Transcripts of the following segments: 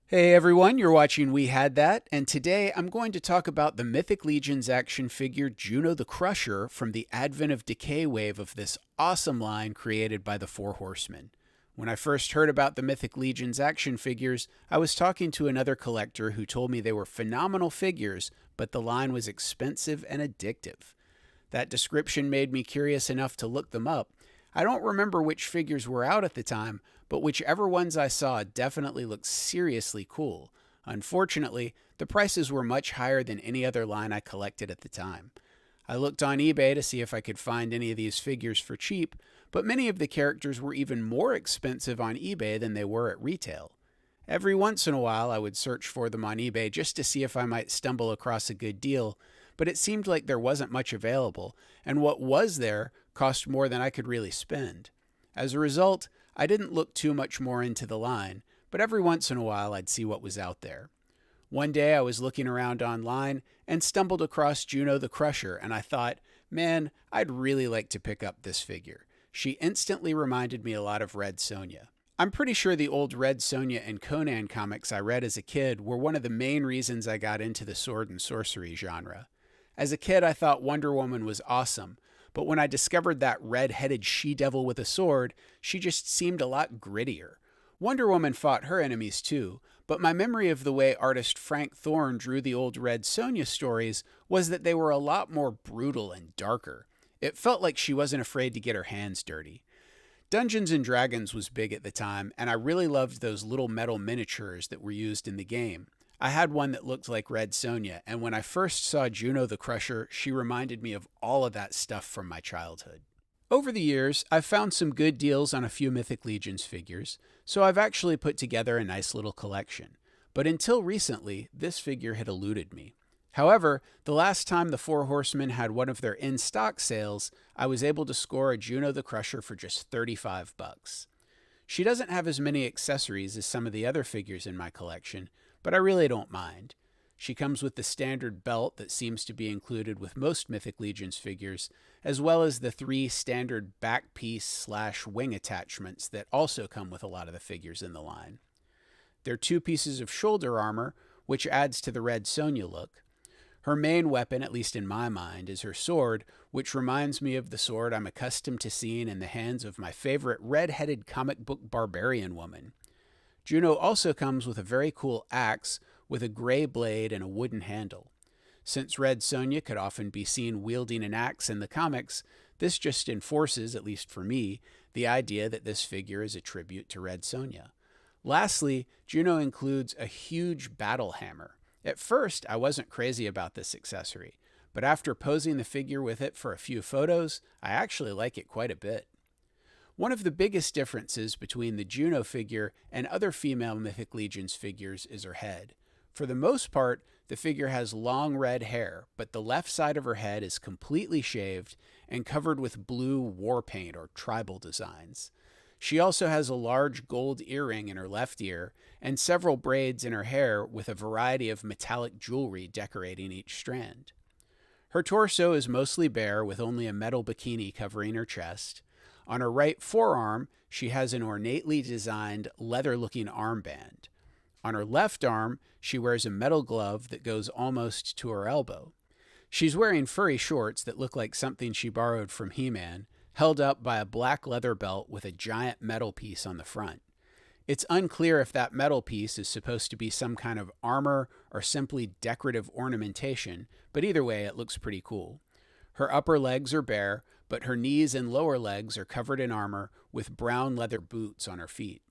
Hey everyone, you're watching We Had That, and today I'm going to talk about the Mythic Legions action figure Juno the Crusher from the Advent of Decay wave of this awesome line created by the Four Horsemen. When I first heard about the Mythic Legions action figures, I was talking to another collector who told me they were phenomenal figures, but the line was expensive and addictive. That description made me curious enough to look them up. I don't remember which figures were out at the time, but whichever ones I saw definitely looked seriously cool. Unfortunately, the prices were much higher than any other line I collected at the time. I looked on eBay to see if I could find any of these figures for cheap, but many of the characters were even more expensive on eBay than they were at retail. Every once in a while, I would search for them on eBay just to see if I might stumble across a good deal, but it seemed like there wasn't much available, and what was there cost more than I could really spend. As a result, I didn't look too much more into the line, but every once in a while I'd see what was out there. One day I was looking around online and stumbled across Jjuno the Crusher, and I thought, man, I'd really like to pick up this figure. She instantly reminded me a lot of Red Sonja. I'm pretty sure the old Red Sonja and Conan comics I read as a kid were one of the main reasons I got into the sword and sorcery genre. As a kid, I thought Wonder Woman was awesome, but when I discovered that red-headed she-devil with a sword, she just seemed a lot grittier. Wonder Woman fought her enemies too, but my memory of the way artist Frank Thorne drew the old Red Sonja stories was that they were a lot more brutal and darker. It felt like she wasn't afraid to get her hands dirty. Dungeons and Dragons was big at the time, and I really loved those little metal miniatures that were used in the game. I had one that looked like Red Sonja, and when I first saw Juno the Crusher, she reminded me of all of that stuff from my childhood. Over the years, I've found some good deals on a few Mythic Legions figures, so I've actually put together a nice little collection. But until recently, this figure had eluded me. However, the last time the Four Horsemen had one of their in-stock sales, I was able to score a Juno the Crusher for just 35 bucks. She doesn't have as many accessories as some of the other figures in my collection, but I really don't mind. She comes with the standard belt that seems to be included with most Mythic Legions figures, as well as the 3 standard back piece / wing attachments that also come with a lot of the figures in the line. There are 2 pieces of shoulder armor, which adds to the Red Sonja look. Her main weapon, at least in my mind, is her sword, which reminds me of the sword I'm accustomed to seeing in the hands of my favorite red-headed comic book barbarian woman. Juno also comes with a very cool axe with a gray blade and a wooden handle. Since Red Sonja could often be seen wielding an axe in the comics, this just enforces, at least for me, the idea that this figure is a tribute to Red Sonja. Lastly, Juno includes a huge battle hammer. At first, I wasn't crazy about this accessory, but after posing the figure with it for a few photos, I actually like it quite a bit. One of the biggest differences between the Juno figure and other female Mythic Legions figures is her head. For the most part, the figure has long red hair, but the left side of her head is completely shaved and covered with blue war paint or tribal designs. She also has a large gold earring in her left ear and several braids in her hair with a variety of metallic jewelry decorating each strand. Her torso is mostly bare with only a metal bikini covering her chest. On her right forearm, she has an ornately designed leather-looking armband. On her left arm, she wears a metal glove that goes almost to her elbow. She's wearing furry shorts that look like something she borrowed from He-Man, held up by a black leather belt with a giant metal piece on the front. It's unclear if that metal piece is supposed to be some kind of armor or simply decorative ornamentation, but either way, it looks pretty cool. Her upper legs are bare, but her knees and lower legs are covered in armor with brown leather boots on her feet.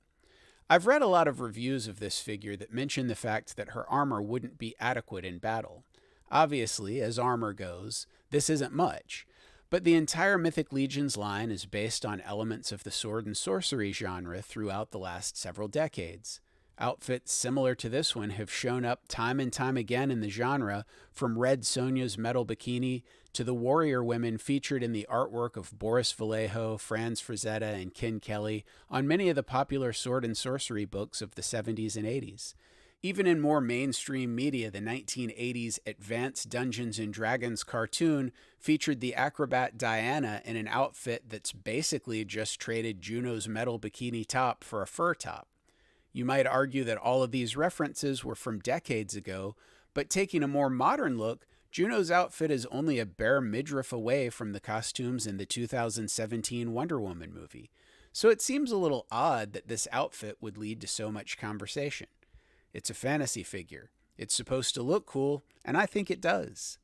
I've read a lot of reviews of this figure that mention the fact that her armor wouldn't be adequate in battle. Obviously, as armor goes, this isn't much, but the entire Mythic Legions line is based on elements of the sword and sorcery genre throughout the last several decades. Outfits similar to this one have shown up time and time again in the genre, from Red Sonja's metal bikini to the warrior women featured in the artwork of Boris Vallejo, Franz Frazetta, and Ken Kelly on many of the popular sword and sorcery books of the 70s and 80s. Even in more mainstream media, the 1980s Advanced Dungeons and Dragons cartoon featured the acrobat Diana in an outfit that's basically just traded Juno's metal bikini top for a fur top. You might argue that all of these references were from decades ago, but taking a more modern look, Juno's outfit is only a bare midriff away from the costumes in the 2017 Wonder Woman movie. So it seems a little odd that this outfit would lead to so much conversation. It's a fantasy figure. It's supposed to look cool, and I think it does.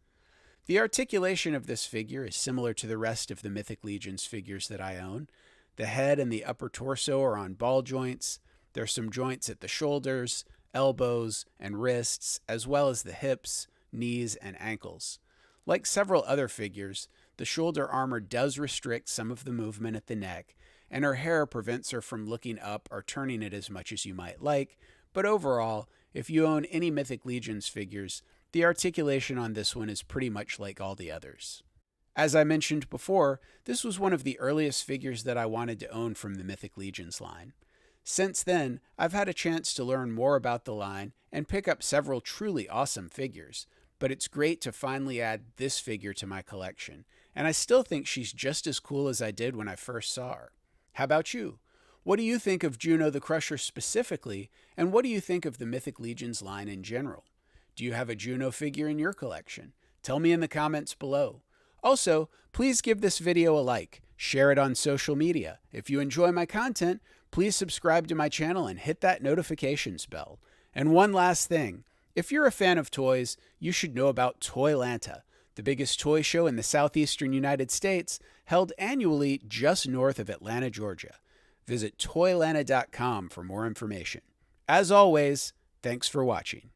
The articulation of this figure is similar to the rest of the Mythic Legions figures that I own. The head and the upper torso are on ball joints. There's some joints at the shoulders, elbows, and wrists, as well as the hips, knees, and ankles. Like several other figures, the shoulder armor does restrict some of the movement at the neck, and her hair prevents her from looking up or turning it as much as you might like, but overall, if you own any Mythic Legions figures, the articulation on this one is pretty much like all the others. As I mentioned before, this was one of the earliest figures that I wanted to own from the Mythic Legions line. Since then, I've had a chance to learn more about the line and pick up several truly awesome figures, but it's great to finally add this figure to my collection, and I still think she's just as cool as I did when I first saw her. How about you? What do you think of Jjuno the Crusher specifically, and what do you think of the Mythic Legions line in general? Do you have a Juno figure in your collection? Tell me in the comments below. Also, please give this video a like, share it on social media. If you enjoy my content, please subscribe to my channel and hit that notifications bell. And one last thing, if you're a fan of toys, you should know about ToyLanta, the biggest toy show in the southeastern United States, held annually just north of Atlanta, Georgia. Visit ToyLanta.com for more information. As always, thanks for watching.